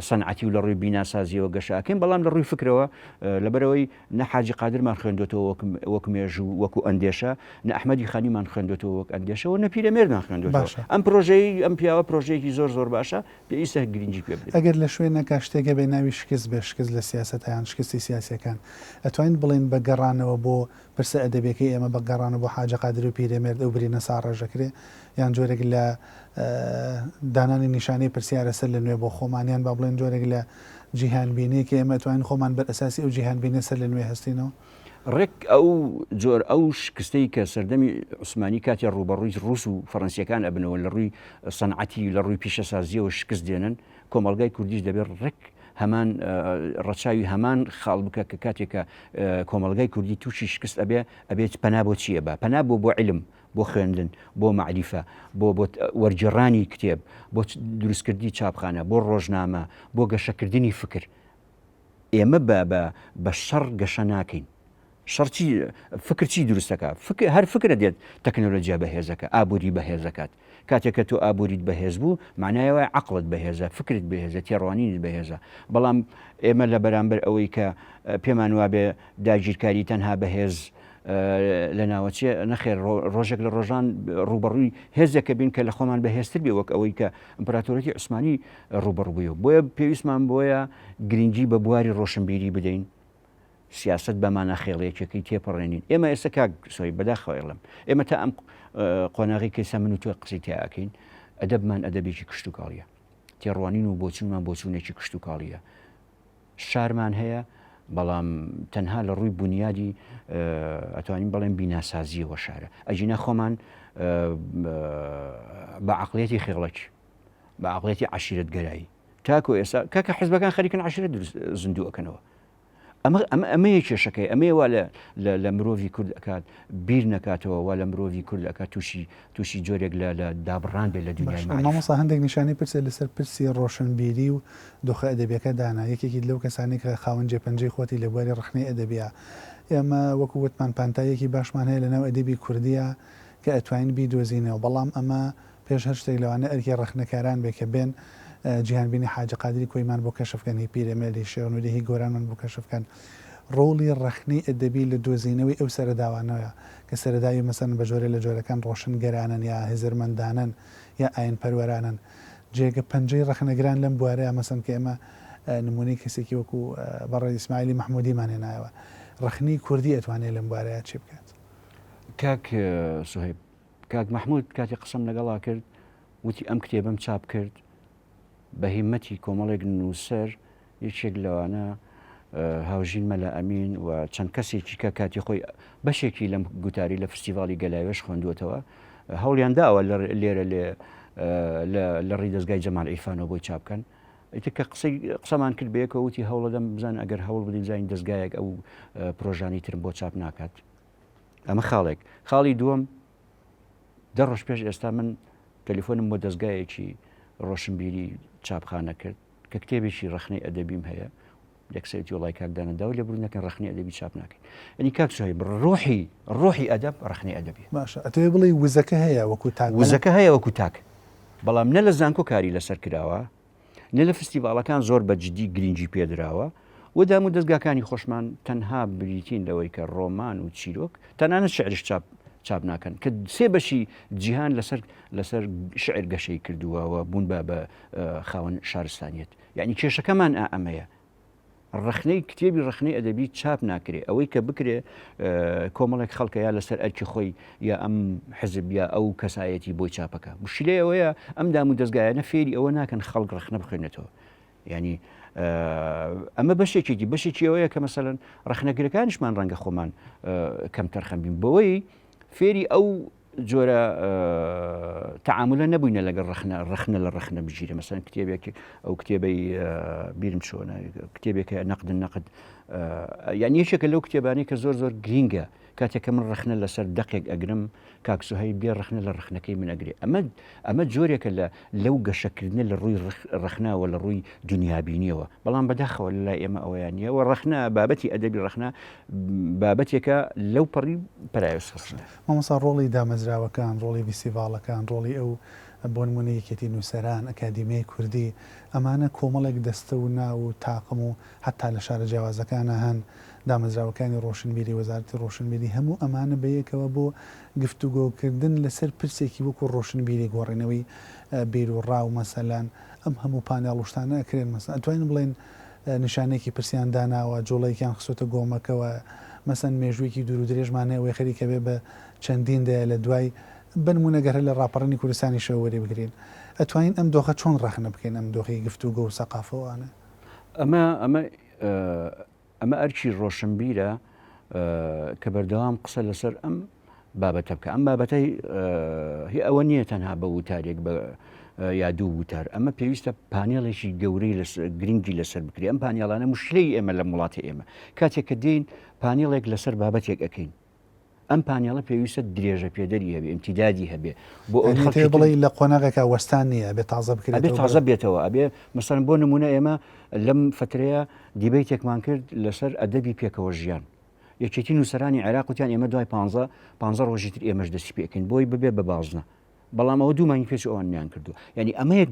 سەنعەتی و لە ڕووی بیناسازیەوە گەشاکەین بەڵام لە ڕووی فکرەوە لەبەرەوەی نە حاجی قادرمان خوێندوێتەوە وەک مێژ و وەکو ئەندێشە نە ئەحمەدی خانیمان خوێندوێتەوە وەک ئەندێشەوە نە پیرەمێردمان خوێندوێتەوە ئەم پرۆژەی ئەم پیاوە پرۆژەیەکی زۆر باشە پێویستە گرنگی پێ بدرێت. ئەگەر لە شوێنەکە شتێکە بێ ناوی شکست بێ شکست لە سیاسەتیان شکستی سیاسەکان ئەتوانین بڵێن بەگەڕانەوە بۆ پرسە ئەدەبیەکەی ئێمە بەگەڕانە بۆ حاجە قادر و پیرەمێرد ئەو برینە ساڕێژەکرێ یان جۆرێک لە دانانی نیشانەی پرسیارە سەر لە نوێ بۆ خۆمانیان با بڵێن جۆرێک لە جیهانبینەیەکی ئێمە توانین خۆمان بەر ئەساسی ئەو جیهانبینە سەر لە نوێ هەستینەوە. ڕێک ئەو جۆر ئەو شکستەی کە سەردەمی عوسمانی کاتی ڕوبەڕووی ڕوس و فەڕەنسیەکان ئەبنەوە لە ڕووی سەنعەتی لە ڕووی پیشەسازیەوە شکست دێنن کۆمەڵگای کوردیش دەبێت ڕێک هەمان ڕەچاوی هەمان خاڵ بکە کە کاتێکە کۆمەڵگای کوردی تووشی شکست ئەبێت پەنا بۆ چییە بە پەنا بۆ علم بۆ خوێندن بۆ معریفە بۆ وەرجێڕانی کتێب بۆ دروستکردی چاپخانە بۆ ڕۆژنامە بۆ گەشەکردنی فکر ئێمە بە شەڕ گەشە ناکەین. شەڕچی فکر چی دروستەکە هەر فکرە دێت تەکنۆلۆژیا بەهێزەکە ئابووری بەهێزەکات کاتێککە تۆ ئابووریت بەهێز بوو معنایەوە عقلت بەهێزە فکرت بەهێزە تێڕوانینت بەهێزە بەڵام ئێمە لە بەرامبەر ئەوەی کە پێمان وابێ داگیرکاری تەنها بەهێز لە ناوەچێ نەخێر ڕۆژێک لە ڕۆژان ڕوبەڕووی هێزێکە بین کە لە خۆمان بەهێزتر بێ وەک ئەوەی کە ئیمپراتۆریەتی عوسمانی ڕوبەڕبوویەوە بۆیە پێویستمان بۆیە گرنگی بە بواری ڕۆشنبیری بدەین سیاست بەمانە خێڵەیەکێکی تێپەڕێنین ئێمە ئێستا کاک سۆی بەداخەوێڵم ئێمە تا ئەم قۆناغی کەسە من و تۆ قسەی تیاکەین ئەدەبمان ئەدەبێکی کشت و کاڵیە تێڕوانین و بۆچونمان بۆچوونێکی کشت و کاڵیە شارمان هەیە بەڵام تەنها لە ڕووی بنیادی ئەتوانین بەڵێن بیناسازیەوە شارە ئەجینە خۆمان بە عقلێتی خێڵەکی بە عقلێتی عشیرەت گەرایی تاکو ئێستا کاکە حزبەکان خەریکن عشیرەت زیندووەکەنەوە ئەمەیە کێشەکەی ئەمەیە لە مرۆڤی کورد ئەکات بیر نکاتەوە وا لە مرۆڤی کورد ئەکات تووشی جۆرێک لە دابڕان بێت لە دنیای مامۆستا هەندێک نیشانی پرسێ لەسەر پرسی ڕۆشنبیری و دۆخە ئەدەبیەکە دانا یەکێکی لەو کەسانی کە خاوەن جێپەنجەی خۆتی لە بواری ڕخنەی ئەدەبیە ئێمە وەکو وتمان پانتایەکی باشمان هەیە لەناو ئەدەبی کوردیە کە ئەتوانین بیدۆزینەوە بەڵام ئەمە پێش هەر شتێک لەوانە ئەرکی ڕخنەکاران بێ کە بێن جیهانبینی حاجە قادری کۆیمان بۆ کەشفکەنی پیرەمێردی شێخنووردی گۆرانمان بۆ کەشفکەن ڕۆڵی ڕەخنەی ئەدەبی لە دۆزینەوەی ئەو سەرداوانەوە کە سەرداوی مەسەن بە جۆرە لە جۆرەکان ڕۆشنگەرانن یا هزرمەندانن یا ئاین پەروەرانن جێگە پەنجەی ڕەخنەگران لەم بوارەیە مەسەن کە ئێمە نمونەی کەسێکی وەکو بەڕێ ئیسماعیلی مەحموودیمان هێنایەوە ڕەخنەی کوردی ئەتوانێت لەم بوارەیە چی بکات کاک سوهیب کاک مەحموود کاتی قسەم لەگەڵا کرد وتی ئەم کتێبم چاپ کرد بە هیمەتی کۆمەڵێک نووسەر یەکێک لەوانە هاوژین مەلا ئەمین و چەند کەسێکی کە کاتی خۆی بەشێکی لەم گوتاری لە فستیڤاڵی گەلاوێش خوێندووەتەوە هەوڵیان داوە لێرە لە ڕێی دەستگای جەمال عیرفانەوە بۆی چاپکەن کە قسەمان کرد بەیەکەوە وتی هەوڵەدەم بزان ئەگەر هەوڵ بدەین زین دەستگایەک ئەو پرۆژانی ترم بۆ چاپ ناکات ئەمە خاڵێک خاڵی دووەم دە ڕۆژ پێش ئێستا من تەلیفۆنم بۆ دەستگایەکی ڕۆشنبیری چاپخانە کرد کە کتێبێکی ڕەخنەی ئەدەبیم هەیە یەکسەرەتی وڵای کاکدانەداوە لێ بڕونەکەن ڕەخنەی ئەدەبی چاپ ناکەین ئەنی کاک سوهیب ڕۆحی ئەدەب ڕەخنەی ئەدەبی باشە ئەتەوێ بڵێ وزەکە هەیە وەکو تاک وزەکە هەیە وەکو تاک بەڵام نە لە زانکۆ کاری لەسەر کراوە نە لە فستیڤاڵەکان زۆر بە جدی گرنگی پێدراوە و دام و دەستگاکانی خۆشمان تەنها بریتین لەوەی کە ڕۆمان و چیرۆک تەنانەت شعرش چاپ ناکەن کە سێ بەشی جیهان لەسەر شعر گەشەی کردووەوە بوون بە خاوەن شارستانیت یعنی کێشەکەمان ئەمەیە ڕەخنەی کتێبی ڕەخنەی ئەدەبی چاپ ناکرێ ئەوەی کە بکرێ کۆمەڵێک خەڵکە یا لەسەر ئەرکی خۆی یا ئەم حزب یا ئەو کەسایەتی بۆی چاپەکە مشکلەی ئەوەیە ئەم دام و دەستگایانە فێری ئەوە ناکەن خەڵک ڕەخنە بخوێنێتەوە ینی ئەمە بەشێکی ئەوەیە کە مەسەلەن ڕەخنەگرەکانیشمان ڕەنگە خۆمان کەم تەرخەمبین بەوەی فێری ئەو جۆرە تعاملە نەبووینە لەگەڵ ڕەخنە لە ڕەخنە بژیرە مەسەن کتێبێک ئەو کتێبەی بیرم چۆنە کتێبێکە نەقد یان یەکێکە لەو کتێبانی کە زۆر گرینگە کاتێککە من ڕخنە لەسەر دقێک ئەگرم کاکسوهایی بێ ڕخنە لە ڕخنەکەی من ئەگرێ ئەمە جۆرێکە لەو گەشەکردنە لە ڕووی ڕخناوە لە ڕووی دنیابینیەوە بەڵام بەداخەوە لای ئێمە ئەویان نیەوە ڕخنا بابەتی ئەدەبی ڕخنا بابەتێکە لەو پەڕی پرایوسخستە مامۆستا ڕۆڵی دامەزراوەکان ڕۆڵی فیسیڤالەکان ڕۆڵی ئەو بۆ نمونە یەکێتی نووسەران ئەکادیمیای کوردی ئەمانە کۆمەڵێک دەستە و ناو و تاقم و حتا لە شارە جیاوازەکانە هەن دامەزراوەکانی ڕۆشنبیری وەزارەتی ڕۆشنبیری هەموو ئەمانە بەیەکەوە بۆ گفتوگۆکردن لەسەر پرسێکی وەکو ڕۆشنبیری گۆڕینەوەی بیر و ڕاو مەسەلەن ئەم هەموو پانێڵ وشتانە ئەکرێن مەسەن ئەتوانین بڵێن نیشانێکی پرسیان داناوە جۆڵەیەکیان خسوتە گۆمەکەوە مەسەن مێژوویەکی دوور و درێژمانەیە وەی خەریکە بێ بە چەندین دەیە لە دوای بنمونەگەرە لە ڕاپەڕنی کوردستانی شەوەری بگرین ئەتوانین ئەم دۆخە چۆن ڕەخنە بکەین ئەم دۆخی گفتوگۆ و سەقافەوانە ئەمە ئەرکی ڕۆشنبیرە کە بەردەوام قسە لەسەر ئەم بابەتە بکە ئەم بابەتەی هی ئەوە نییە تەنها بە وتارێک بە یا دوو وتار ئەمە پێویستە پانێڵێکی گەورەی گرنگی لەسەر بکری ئەم پانێڵانە مشکلەی ئێمە لە وڵاتی ئێمە کاتێک کە دێین پانێڵێک لەسەر بابەتێک ئەەکەین ئەم پانێڵە پێویستە درێژە پێدەری هەبێ ئیمتیدادی هەبێ بۆ بڵێ لە قۆناغێکە وەستان نییە بێت تازە بکرێت ئەبێ تازە بێتەوە ئەبێ مەسەن بۆ نمونە ئێمە لەم فترەیە دیبەیتێکمان کرد لەسەر ئەدەبی پێکەوە ژیان یەکێتی نووسەرانی عێراقوتیان ئێمە دوای 15 ڕۆژی تر ئێمەش دەستی پێکەین بۆی ببێ بە بازنە بەڵام ئەوە دوومانی پێش ئەوانیان کردو یعنی ئەمەیە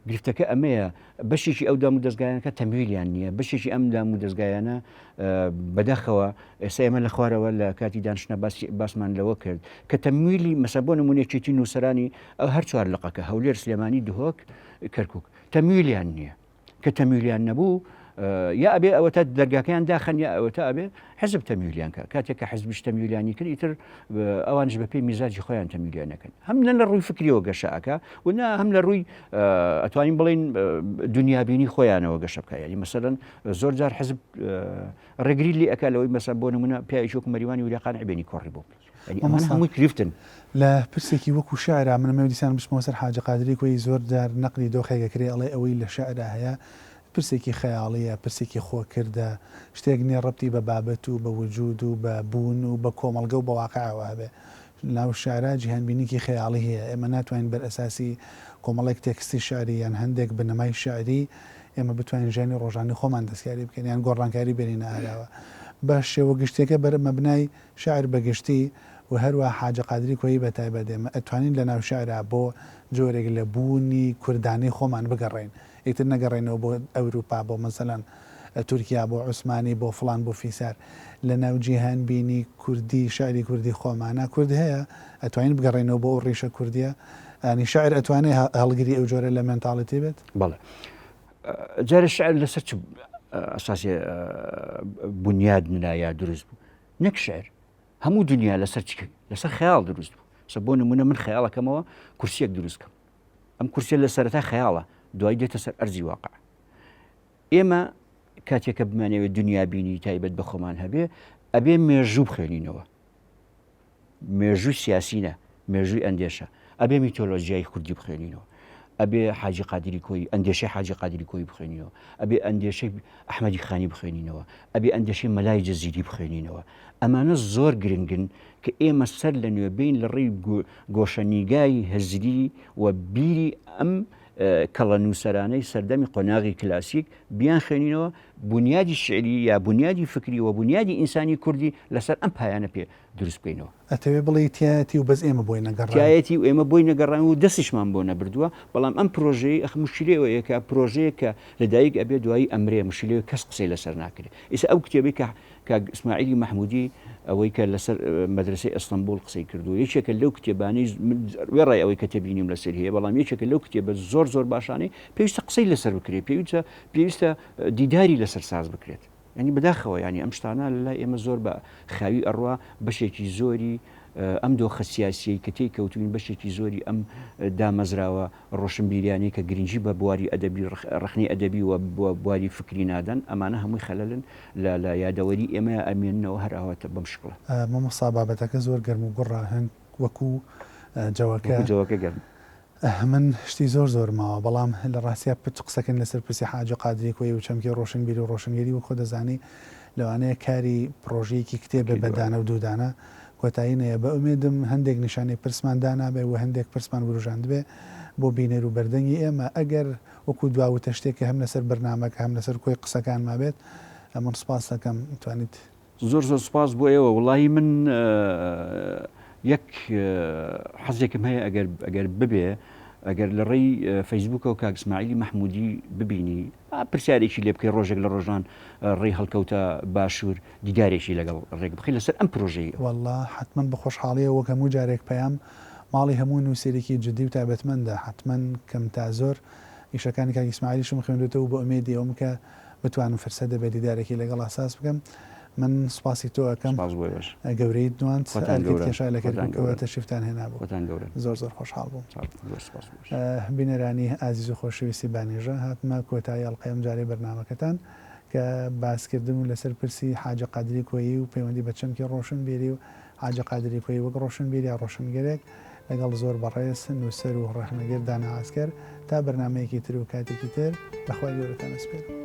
گرفتەکە ئەمەیە بەشێکی ئەو دام و دەستگایانەکە تەمویلیان نییە بەشێکی ئەم دام و دەستگایانە بەداخەوە ئێستا ئێمە لە خوارەوە لە کاتی دانیشتنە باسمان لەوە کرد کە تەمویلی مەسە بۆ نمونێکێتی نووسەرانی ئەو هەر چوار لقەکە هەولێر سلێمانی دهۆک کەرکک تەمویلیان نییە کە تەمویلیان نەبوو یا ئەبێ ئەوەتە دەرگاکەیان داخەن یا ئەوەتە ئەبێ حزب تەمویلیان کە کاتێککە حزبش تەمویلیانی کرد ئیتر ئەوانش بەپێی میزاجی خۆیان تەمویلیانەکەن هەم لە ڕووی فکریەوە گەشەکە و هەم لە ڕووی ئەتوانین بڵین دنیابینی خۆیانەوە گەشە بکە ینی مەسەلەن زۆر جار حزب ڕێگری لێ ئەکا لەوەی مەسەن بۆ نمونە پیاوێکی مەریوانی وریاقان عبێنی کۆڕی بۆ هەمووی کریفتن لە پرسێکی وەکو شاعرا منەمە دیسان بچمەوە سەر حاجە قادری کۆی زۆر جار نەقلی دۆخێکەکرێ ئەڵێ ئەوەی لە شاعرا هەیە پرسێکی خەیاڵیە پرسێکی خۆکردە شتێک نییە ڕەتی بە بابەت و بە وجود و بە بوون و بە کۆمەڵگە و بە واقعەوە هەبێ ناو شارە جیهانبینیکی خەیاڵی هەیە ئێمە ناتوانین بەر ئەساسی کۆمەڵێک تێکستی شعری یان هەندێک بنەمای شعری ئێمە بتوانین ژیانی ڕۆژانەی خۆمان دەستکاری بکەین یان گۆڕانکاری بێنینە ئاراوە بە شێوە گشتێکە بەر مەبنای شاعر بەگشتی و هەروە حاجە قادری کۆیی بە تایبەت ئێمە ئەتوانین لە ناو شعرا بۆ جۆرێک لە بوونی کوردانی خۆمان بگەڕین ئیتر نەگەڕێنەوە بۆ ئەوروپا بۆ مەسەلەن تورکیا بۆ عوسمانی بۆ فڵان بۆ فیسار لە ناو جیهان بینی کوردی شاعری کوردی خۆمانە کورد هەیە ئەتوانین بگەڕێنەوە بۆ ئەو ڕیشە کوردیە ئەنی شاعر ئەتوانێت هەڵگری ئەو جۆرە لە مێنتاڵەتی بێت بەڵێ جارە شعر لەسەر چ ئەساسی بنیاد نلایە دروست بوو نەک شعر هەموو دنیا لەسەر خەیاڵ دروست بوو سە بۆ نمونە من خەیاڵەکەمەوە کورسیەک دروستکەم ئەم کورسیە لە سەرەتا خەیاڵە دوای دێتە سەر ئەرزی واقع ئێمە کاتێکە بمانەوێت دنیابینی تایبەت بە خۆمان هەبێ ئەبێ مێژوو بخوێنینەوە مێژووی سیاسینە مێژووی ئەندێشە ئەبێ میتۆلۆژیای کوردی بخوێنینەوە ئەبێ حاجی قادری کۆی ئەندێشەی حاجی قادری کۆی بخوێنینەوە ئەبێ ئەندێشەی ئەحمەدی خانی بخوێنینەوە ئەبێ ئەندێشەی مەلای جەزیری بخوێنینەوە ئەمانە زۆر گرنگن کە ئێمە سەر لە نوێبین لە ڕێی گۆشەنیگای هەزری و بیری ئەم کەڵە نووسەرانەی سەردەمی قۆناغی کلاسیک بیان خوێنینەوە بنیادی شعری یا بنیادی فکری و بنیادی ئینسانی کوردی لەسەر ئەم پایانە پێ دروست بکەینەوە ئەتەوێ بڵێ تایەتی و بەس ئێمە بۆی نەگەڕێت تایەتی و ئێمە بۆی نەگەڕان و دەستیشمان بۆ نەبردووە بەڵام ئەم پرۆژەی مشکلەوەیە کە پرۆژەیە کە لەدایک ئەبێ دوایی ئەمرێ مشکلەوە کەس قسەی لەسەر ناکرێت ئێستا ئەو کتێبەی کە ئیسماعیلی مەحمودی ئەوەی کە لەسەر مەدرسەی ئەستەمبول قسەی کردو یەکێکە لەو کتێبانەی وێڕای ئەوەی کە تێبینیم لەسەر هەیە بەڵام یەکێکە لەو کتێبە زۆر باشانەی پێویستە قسەی لەسەر بکرێت پێویستە دیداری لەسەر ساز بکرێت ینی بەداخەوە ینی ئەم شتانە لەلای ئێمە زۆر بە خاوی ئەڕوا بەشێکی زۆری ئەم دۆخە سیاسیی کە تێی کەوتوین بەشێکی زۆری ئەم دامەزراوە ڕۆشنبیریانی کە گرنگی بە بواری ئەدەبی ڕخنی ئەدەبی و بواری فکری نادەن ئەمانە هەمووی خەلەلن لە یادەوەری ئێمە ئەمێننەوە هەر ئاواتە بەم شکڵە مەمەستا بابەتەکە زۆر گەرم و گوڕا هەن وەکو جەوەکە گەرم من شتی زۆر ماوە بەڵام لە ڕاستیا پچ قسەکەن لەسەر پرسی حاجە قادری کۆی و چەمکی ڕۆشنبیری و ڕۆشنگەری و خۆ دەزانی لەوانەیە کاری پرۆژەیەکی کتێبە بەدانە و دوودانە کۆتایینەیە بە ئومێدم هەندێک نیشانەی پرسماندانابێ و هەندێک پرسمان وروژان دەبێ بۆ بینەر و بەردەنگی ئێمە ئەگەر وەکو دواوتە شتێکە هەم لەسەر بەرنامەکە هەم لەسەر کۆی قسەکان مابێت ئەمن سپاس دەکەم توانیت زۆر سپاس بۆ ئێوە وڵی من یەک حەزێکم هەیە ئەگەر ببێ ئەگەر لە ڕێی فەیسبووکە و کاکسماعیلی مەحمودی ببینی پرسیارێکی لێ بکەی ڕۆژێک لە ڕۆژان ڕێی هەڵکەوتە باشوور دیدارێکی لەگەڵ ڕێک بخی لەسەر ئەم پرۆژەیە والله حتمما بە خۆشحاڵیە وەک هەموو جارێک پەیام ماڵی هەموو نووسێرێکی جددی و تایبەتمەندە حتمما کەم تا زۆر ئیشەکانی کاکسماعیلیشم خوێندێتەوە بۆ ئومێدی ئەوم کە بتوانم فرسە دەبێت دیدارێکی لەگەڵ ئاساس بکەم من سپاسی تۆ ئەەکەم گەورەی دوان کێشای لە کردکەوە تەشریفتان هێنا بوو زۆر خۆشحاڵ بووم بینەرانی ئازیز و خۆشەویستی بانێژە هاتمە کۆتایی ئەڵلقەیەم جارێ بەرنامەکەتان کە باسکردن و لەسەر پرسی حاجە قادری کۆیی و پەیوەندی بە چەمکی ڕۆشنبیری و حاجە قادری کۆیی وەک ڕۆشنبیری یا ڕۆشنگەرێک لەگەڵ زۆر بەڕێز نووسەر و ڕێحنەگەر دانا ئاسکەر تا بەرنمەیەکی تر و کاتێکی تر بەخوای گەورەتان ئەسپێرم.